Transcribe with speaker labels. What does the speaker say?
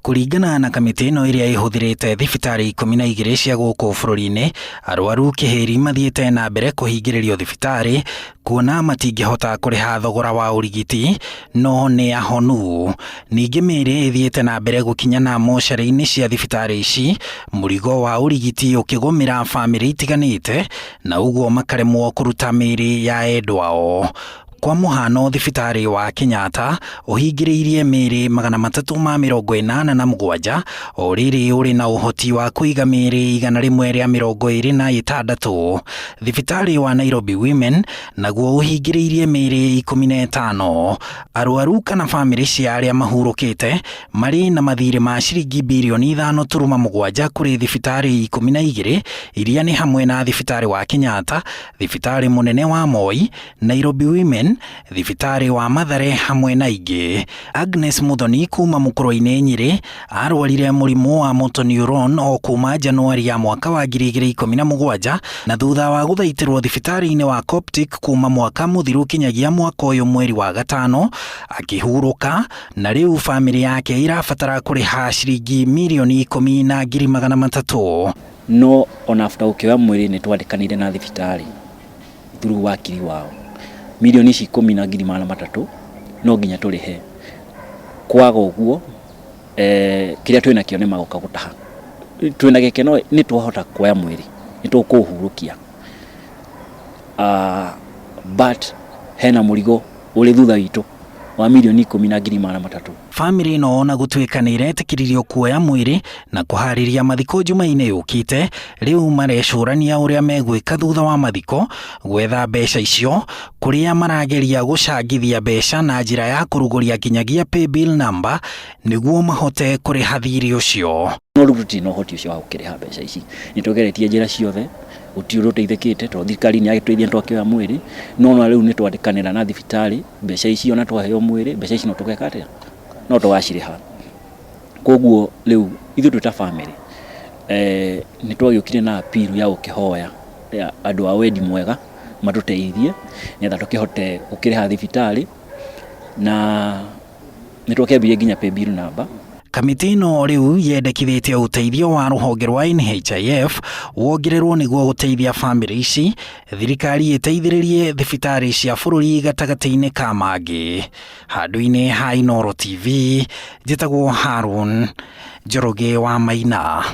Speaker 1: Kuringana na kamiti ino iria ihuthirite thibitari 12 cia guku bururi-ini, arwaru kihiri mathiite na mbere kuhingiririo thibitari kuona matingihota kuriha thogora wa urigiti no ni ahonu. Ningi miiri ithiite na mbere gukinyana mocara-ini cia thibitari ici, murigo wa urigiti ukigumira bamiri itiganite na uguo makaremwo kuruta miiri ya endwao. Kwa muhano, thibitari wa Kenyatta uhingiriirie miiri 387 o riri uri na uhoti wa kuiga miiri 126. Thibitari wa Nairobi Women naguo uhingiriirie miiri 15. Arwaru kana bamiri cia aria mahurukite mari na mathiri ma ciringi Mirioni 5.7 kuri thibitari 12 iria ni hamwe na thibitari wa Kenyatta, thibitari munene wa Moi, Nairobi Women, thibitari wa Mathiri hamwe na ingi. Agnes Muthoni kuma mukuru-ini Nyiri arwarire murimu wa motor neuron o kuma Januari ya mwaka wa 2017 na thutha wa guthaitirwo thibitari-ini wa Coptic kuma mwaka muthiru kinyagia mwaka uyu mweri wa gatano akihuruka, na riu family yake irabatara kuriha ciringi Mirioni 10,300.
Speaker 2: No ona after ukioya mwiri ni twandikanire na thibitari through wakiri wao Mirioni 10,300 no nginya turihe. Kwaga uguo kiria twina kio ni magoka gutaha. Twina gikeno ni twahota kuoya mwiri ni tukuhurukia, but hena murigo uri thutha witu wa Mirioni 10,300.
Speaker 1: Family no ona gutuika ni iretikiririo kuoya mwiri na kuhariria mathiko Jumaine yukite, riu marecurania uria megwika thutha wa mathiko, gwetha mbeca icio kuria marageria gucangithia mbeca na njira ya kuruguria kinyagia paybill number niguo mahote kuriha thiri ucio.
Speaker 2: No ruti no hoti ucio wa gukiriha mbeca ici ni tugeretie njira ciothe utiuru teithikite to thirikari ni agitweithia twakioya mwiri, no riu ni twandikanira na thibitari mbeca ici ona twaheo mwiri, mbeca ici no tugeka atia no twashiriha. Koguo riu ithu twita family ni twagiukire na appeal ya ukihoya andu a wendi mwega matuteithie nigetha tukihote gukiriha thibitari na ni twakembirie nginya paybill number.
Speaker 1: Kamiti ino riu yendekithitie uteithio wa ruhonge rwa NHIF wongererwo niguo guteithia family ici, thirikari iteithiririe thibitari cia bururi gatagati-ini ka mangi. Handu-ini ha Inooro TV, njitagwo Harun Njoroge wa Maina.